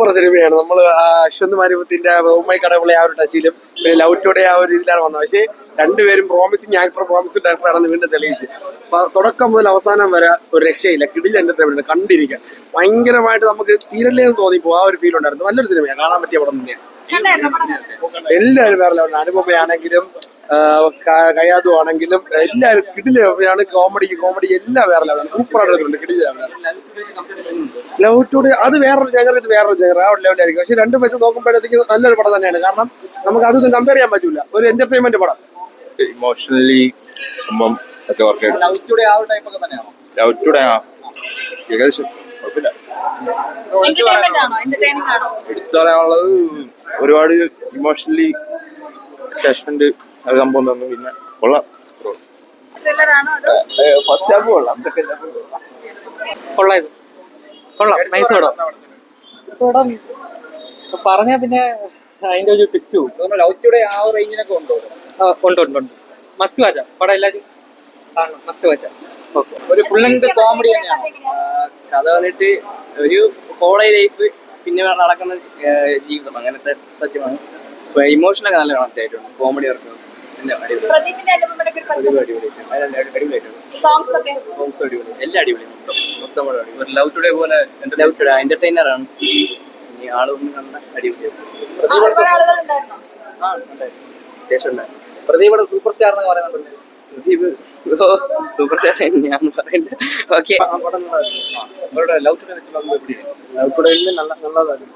Super സിനിമയാണ്. നമ്മൾ Ashwanth മാരിമുത്തിന്റെ oh my കടവിളെ ആ ഒരു ടച്ചിലും പിന്നെ ലവ് ടുഡേ ആ ഒരു ഇതിലാണ് വന്നത്. പക്ഷേ രണ്ടുപേരും പ്രോമിസിങ് ആക്ടർ പ്രോമിസിംഗ് ഡയറക്ടറാണെന്ന് വീണ്ടും തെളിയിച്ചു. തുടക്കം മുതൽ അവസാനം വരെ ഒരു രക്ഷയില്ല. കിടിൽ എന്റർടൈൻമെന്റ് കണ്ടിരിക്കാൻ ഭയങ്കരമായിട്ട് നമുക്ക് തീരല്ലേ എന്ന് തോന്നിപ്പോ ആ ഒരു ഫീൽ ഉണ്ടായിരുന്നു. നല്ലൊരു സിനിമയാണ്, കാണാൻ പറ്റിയ പടം തന്നെയാണ്. എല്ലാവരും വേറെ ലെവലാണ്. അനുപമയാണെങ്കിലും കയാതു ആണെങ്കിലും എല്ലാവരും കിടിലാണ്. കോമഡി എല്ലാം വേറെ ലെവലാണ്. സൂപ്പർ ആയിട്ട് കിടിൽ ലെവലാണ്. ലവ് ടുഡേ അത് വേറൊരു ജനർ, ഇത് വേറൊരു ജനർ, ആ ഒരു ലെവലായിരിക്കും. പക്ഷെ രണ്ടും വെച്ച് നോക്കുമ്പോഴത്തേക്ക് നല്ലൊരു പടം തന്നെയാണ്. കാരണം നമുക്ക് അതൊന്നും കമ്പയർ ചെയ്യാൻ പറ്റൂല. ഒരു എന്റർടൈൻമെന്റ് പടം. ഇമോഷണലി ലവ് ടുഡേ ഏകദേശം കുഴപ്പമില്ല. എടുത്തു പറയാനുള്ളത് ഒരുപാട് ഇമോഷണലി അറ്റാച്ച്മെന്റ് സംഭവം തന്നു. പിന്നെ കൊള്ളാം. ഫസ്റ്റ് ഹാഫ് കൊള്ളാം, നൈസ് പടം പറഞ്ഞാ പിന്നെ അതിന്റെ ഒരു ട്വിസ്റ്റ് പോകും. ലവ് ടുഡേ ആ ഒരു റേഞ്ചിനൊക്കെ ഉണ്ടോ? ഉണ്ട്. മസ്റ്റ് വാച്ചാ പടം, എല്ലാവരും കാണണം. മസ്റ്റ് വാച്ചാ. ഒരു ഫുൾ ലെങ്ത് കോമഡി തന്നെയാണ്. കഥ വന്നിട്ട് ഒരു കോളേജ് ലൈഫ്, പിന്നെ നടക്കുന്ന ജീവിതം, അങ്ങനത്തെ സത്യമാണ്. ഇമോഷനൊക്കെ നല്ല കണക്റ്റായിട്ടുണ്ട്. കോമഡി വർക്ക് സോങ്സ് അടിപൊളി, എല്ലാം അടിപൊളി. മൊത്തം ഒരു ലവ് ടുഡേ പോലെ ലവ് ടുഡേ എന്റർടൈനർ ആണ്. ഇനി ആളൊന്നും കണ്ട അടിപൊളിയാണ്. അത്യാവശ്യം ഉണ്ടായിരുന്നു. പ്രദീപ് സൂപ്പർ സ്റ്റാർ എന്ന് പറയുന്നുണ്ട്. പ്രദീപ് സൂപ്പർ സ്റ്റാർ തന്നെയാണെന്ന് പറയുന്നത്. ഓക്കെ, ലവ് ടുഡേ വെച്ച് ലവ് ടുഡേയിൽ നല്ലതാണ്.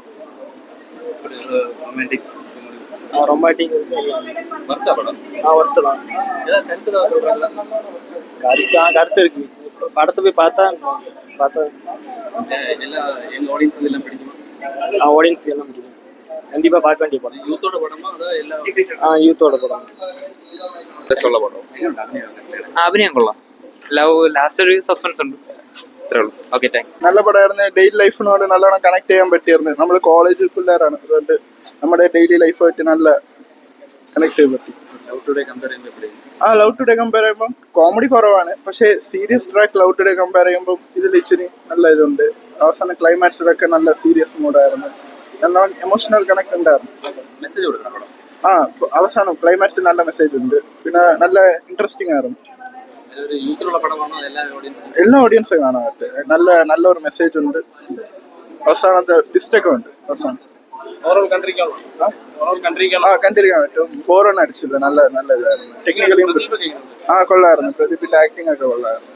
ரொமாட்டிக் கருத்து இருக்கு. படத்தை போய் பார்த்தா ஆடியன்ஸ் எல்லாம் பிடிக்கும். கண்டிப்பா பார்க்க வேண்டிய படம். யூத்தோட படமா? யூத்தோட படம். சொல்ல படம் അഭിനയം കൊള്ളാം. ലവ് ലാസ്റ്റ് ഒരു സസ്പെൻസ് ഉണ്ട്. നല്ല പടമായിരുന്നു. ഡെയിലി ലൈഫിനോട് നല്ലോണം കണക്ട് ചെയ്യാൻ പറ്റിയിരുന്നു. നമ്മൾ കോളേജ് പിള്ളേരാണ്, അതുകൊണ്ട് നമ്മുടെ ഡെയിലി ലൈഫായിട്ട് നല്ല കണക്ട് ചെയ്യാൻ പറ്റി. ലവ് ടുഡേ കമ്പയർ ചെയ്യുമ്പോൾ കോമഡി കുറവാണ്. പക്ഷേ serious track love today compare ചെയ്യുമ്പോൾ ഇതിൽ ഇച്ചിരി നല്ല ഇതുണ്ട്. അവസാന ക്ലൈമാക്സിലൊക്കെ നല്ല സീരിയസ് മൂഡായിരുന്നു. നല്ല എമോഷണൽ കണക്ട് ഉണ്ടായിരുന്നു. അവസാനം ക്ലൈമാക്സിൽ നല്ല മെസ്സേജ് ഉണ്ട്. പിന്നെ നല്ല ഇൻട്രസ്റ്റിംഗ് ആയിരുന്നു. എല്ലാ ഓഡിയൻസും കാണാൻ പറ്റും. നല്ലൊരു മെസ്സേജ് ഉണ്ട്. അവസാനത്തെ ട്വിസ്റ്റൊക്കെ ഉണ്ട്. അവസാനം കണ്ടിരിക്കാൻ പറ്റും. ബോറൊന്നും അടിച്ചില്ല. നല്ല ഇതായിരുന്നു. ടെക്നിക്കലി കൊള്ളായിരുന്നു. പ്രദീപിന്റെ ആക്ടിംഗ് ഒക്കെ കൊള്ളായിരുന്നു.